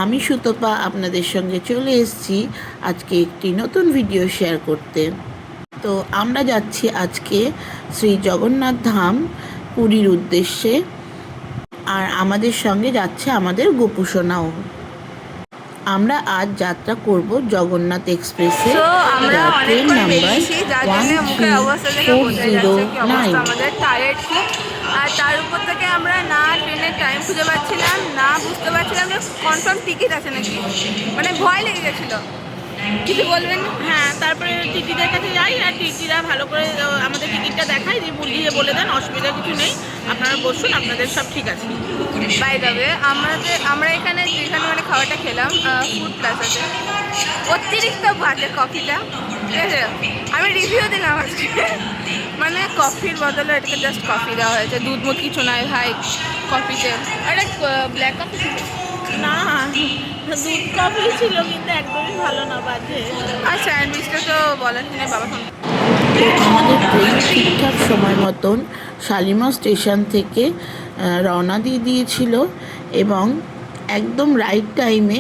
আমি সুতপা আপনাদের সঙ্গে চলে এসেছি আজকে একটি নতুন ভিডিও শেয়ার করতে। তো আমরা যাচ্ছি আজকে শ্রী জগন্নাথ ধাম পুরীর উদ্দেশ্যে, আর আমাদের সঙ্গে যাচ্ছে আমাদের গোপুসোনাও। আমরা আজ যাত্রা করব জগন্নাথ এক্সপ্রেসে, ট্রেন নাম্বার 13409। আর তার উপর থেকে আমরা না ট্রেনের টাইম খুঁজে পাচ্ছিলাম, না বুঝতে পারছিলাম যে কনফার্ম টিকিট আছে নাকি, মানে ভয় লেগে গেছিলো। কিছু বলবেন? হ্যাঁ, তারপরে টিটিদের কাছে যাই আর টিটিরা ভালো করে আমাদের টিকিটটা দেখায়, যে বুঝিয়ে বলে দেন অসুবিধা কিছু নেই, আপনারা বসুন, আপনাদের সব ঠিক আছে। বাই দ্য ওয়ে, আমরা এখানে যেখানে মানে খাবারটা খেলাম ফুড প্লাস আছে, অতিরিক্ত বাজে কফিটা, ঠিক আছে। আমি রিভিউ দিলাম আজকে, মানে কফির বদলে এটাকে জাস্ট কফি দেওয়া হয়েছে, দুধ মুধ কিছু নয় ভাই কফিতে। আর ব্ল্যাক কফি ছিল না, দুধ কফি ছিল, কিন্তু একদমই ভালো না, বাজে। আর স্যান্ডউইচটা তো বলার শুনে বাবা ফোন। তো আমাদের ট্রেন ঠিকঠাক সময় মতন শালিমার স্টেশন থেকে রওনা দিয়ে দিয়েছিল, এবং একদম রাইট টাইমে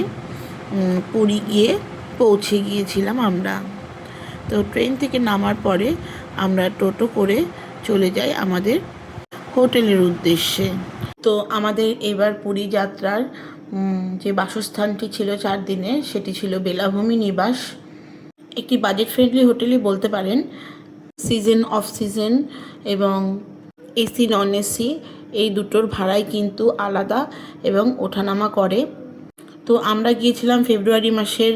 পুরী গিয়ে পৌঁছে গিয়েছিলাম আমরা। তো ট্রেন থেকে নামার পরে আমরা টোটো করে চলে যাই আমাদের হোটেলের উদ্দেশ্যে। তো আমাদের এবার পুরী যাত্রার যে বাসস্থানটি ছিল 4 দিনে, সেটি ছিল বেলাভূমি নিবাস, একটি বাজেট ফ্রেন্ডলি হোটেলই বলতে পারেন। সিজন অফ সিজন এবং এসি নন এসি এই দুটোর ভাড়াই কিন্তু আলাদা এবং ওঠানামা করে। তো আমরা গিয়েছিলাম ফেব্রুয়ারি মাসের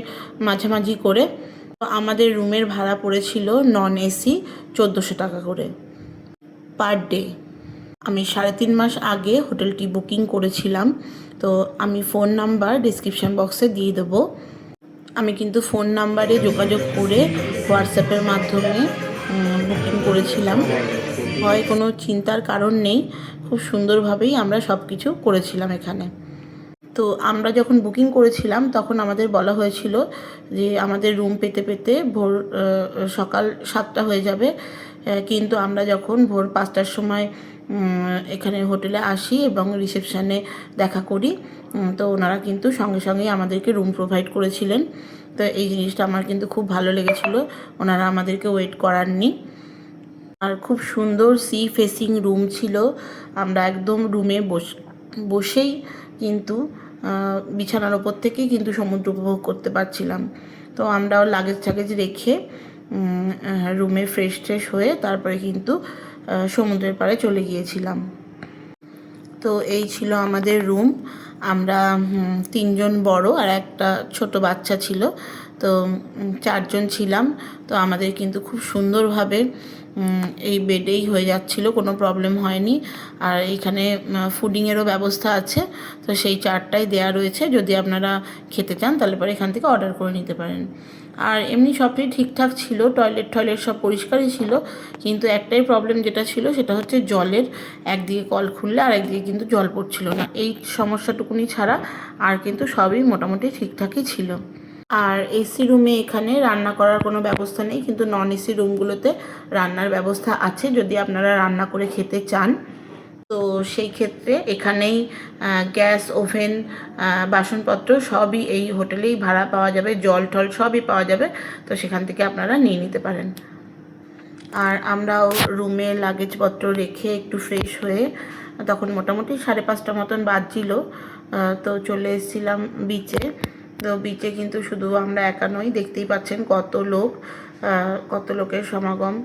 মাঝামাঝি করে। তো আমাদের রুমের ভাড়া পড়েছিল নন এসি 1400 টাকা করে পার ডে। আমি 3.5 মাস আগে হোটেলটি বুকিং করেছিলাম, তো আমি ফোন নাম্বার ডিসক্রিপশান বক্সে দিয়ে দেবো। আমি কিন্তু ফোন নাম্বারে যোগাযোগ করে হোয়াটসঅ্যাপের মাধ্যমে বুকিং করেছিলাম। হয় কোনো চিন্তার কারণ নেই, খুব সুন্দরভাবেই আমরা সব কিছু করেছিলাম এখানে। তো আমরা যখন বুকিং করেছিলাম তখন আমাদের বলা হয়েছিল যে আমাদের রুম পেতে পেতে ভোর সকাল 7টা হয়ে যাবে, কিন্তু আমরা যখন ভোর 5টার সময় এখানে হোটেলে আসি এবং রিসেপশানে দেখা করি, তো ওনারা কিন্তু সঙ্গে সঙ্গেই আমাদেরকে রুম প্রোভাইড করেছিলেন। তো এই জিনিসটা আমার কিন্তু খুব ভালো লেগেছিল, ওনারা আমাদেরকে ওয়েট করাননি। আর খুব সুন্দর সি ফেসিং রুম ছিল, আমরা একদম রুমে বসেই কিন্তু বিছানার ওপর থেকেই কিন্তু সমুদ্র উপভোগ করতে পারছিলাম। তো আমরাও লাগেজ টাগেজ রেখে রুমে ফ্রেশ ট্রেশ হয়ে তারপরে কিন্তু সমুদ্রের পাড়ে চলে গিয়েছিলাম। তো এই ছিল আমাদের রুম। আমরা 3 জন বড় আর একটা ছোট বাচ্চা ছিল, তো 4 জন ছিলাম। তো আমাদের কিন্তু খুব সুন্দরভাবে এই বেডেই হয়ে যাচ্ছিল, কোনো প্রবলেম হয়নি। আর এইখানে ফুডিংয়েরও ব্যবস্থা আছে, তো সেই চার্টটাই দেয়া রয়েছে, যদি আপনারা খেতে চান তাহলে পরে এখান থেকে অর্ডার করে নিতে পারেন। আর এমনি সবটাই ঠিকঠাক ছিল, টয়লেট সব পরিষ্কারই ছিল, কিন্তু একটাই প্রবলেম যেটা ছিল সেটা হচ্ছে জলের, একদিকে কল খুললে আর একদিকে কিন্তু জল পড়ছিল না। এই সমস্যাটুকুনি ছাড়া আর কিন্তু সবই মোটামুটি ঠিকঠাকই ছিল। আর এসি রুমে এখানে রান্না করার কোনো ব্যবস্থা নেই, কিন্তু নন এসি রুমগুলোতে রান্নার ব্যবস্থা আছে যদি আপনারা রান্না করে খেতে চান। তো সেই ক্ষেত্রে এখানেই গ্যাস, ওভেন, বাসনপত্র সবই এই হোটেলেই ভাড়া পাওয়া যাবে, জল টল সবই পাওয়া যাবে, তো সেখান থেকে আপনারা নিয়ে নিতে পারেন। আর আমরাও রুমে লাগেজপত্র রেখে একটু ফ্রেশ হয়ে তখন মোটামুটি 5:30 মতন বাজছিল, তো চলে এসেছিলাম বিচে। তো বিচে কিন্তু শুধু আমরা একা নই, দেখতেই পাচ্ছেন কত লোকের সমাগম।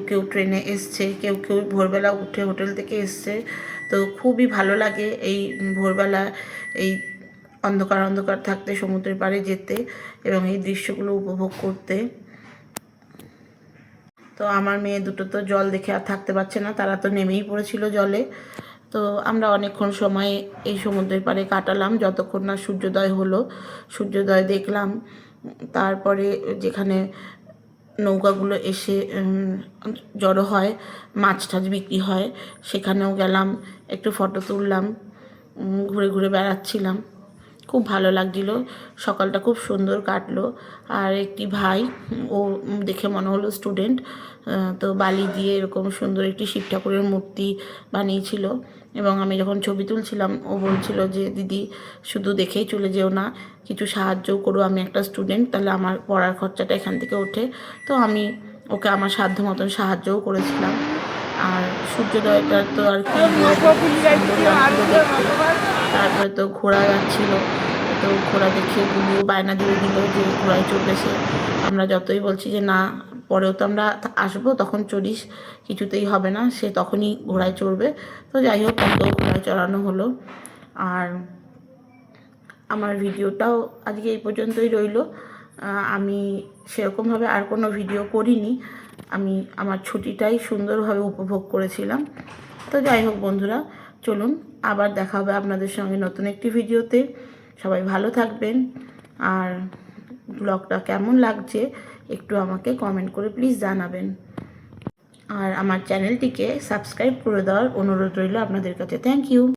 কেউ ট্রেনে এসছে, কেউ ভোরবেলা উঠে হোটেল থেকে এসছে। তো খুবই ভালো লাগে এই ভোরবেলা এই অন্ধকার থাকতে সমুদ্রের পাড়ে যেতে এবং এই দৃশ্যগুলো উপভোগ করতে। তো আমার মেয়ে দুটো তো জল দেখে আর থাকতে পারছে না, তারা তো নেমেই পড়েছিল জলে। তো আমরা অনেকক্ষণ সময় এই সমুদ্রের পাড়ে কাটালাম, যতক্ষণ না সূর্যোদয় হলো। সূর্যোদয় দেখলাম, তারপরে যেখানে নৌকাগুলো এসে জড়ো হয়, মাছ টাছ বিক্রি হয়, সেখানেও গেলাম, একটু ফটো তুললাম, ঘুরে ঘুরে বেড়াচ্ছিলাম, খুব ভালো লাগছিল। সকালটা খুব সুন্দর কাটলো। আর একটি ভাই, ও দেখে মনে হলো স্টুডেন্ট, তো বালি দিয়ে এরকম সুন্দর একটি শিব ঠাকুরের মূর্তি বানিয়েছিল, এবং আমি যখন ছবি তুলছিলাম ও বলছিল যে দিদি শুধু দেখেই চলে যেও না, কিছু সাহায্যও করো, আমি একটা স্টুডেন্ট, তাহলে আমার পড়ার খরচাটা এখান থেকে ওঠে। তো আমি ওকে আমার সাধ্য মতন সাহায্যও করেছিলাম। আর সূর্যোদয়টা তো আর কি সুন্দর লাগছিল দেখতে। তারপরে তো ঘোড়া যাচ্ছিল, তো ঘোড়া দেখে গুলিও বায়না দিয়ে দিল যে ঘোড়ায় চড়বে। আমরা যতই বলছি যে না, পরেও তো আমরা আসবো, তখন চড়িস, কিছুতেই হবে না, সে তখনই ঘোড়ায় চড়বে। তো যাই হোক, ওকেও ঘোড়ায় চড়ানো হলো। আর আমার ভিডিওটাও আজকে এই পর্যন্তই রইল। আমি সেরকমভাবে আর কোনো ভিডিও করিনি, আমি আমার ছুটিটাই সুন্দরভাবে উপভোগ করেছিলাম। তো যাই হোক বন্ধুরা, চলুন আবার দেখা হবে আপনাদের সঙ্গে নতুন একটি ভিডিওতে। সবাই ভালো থাকবেন, আর ব্লগটা কেমন লাগছে একটু আমাকে কমেন্ট করে প্লিজ জানাবেন। আর আমার চ্যানেলটিকে সাবস্ক্রাইব করে দেওয়ার অনুরোধ রইল আপনাদের কাছে। Thank you.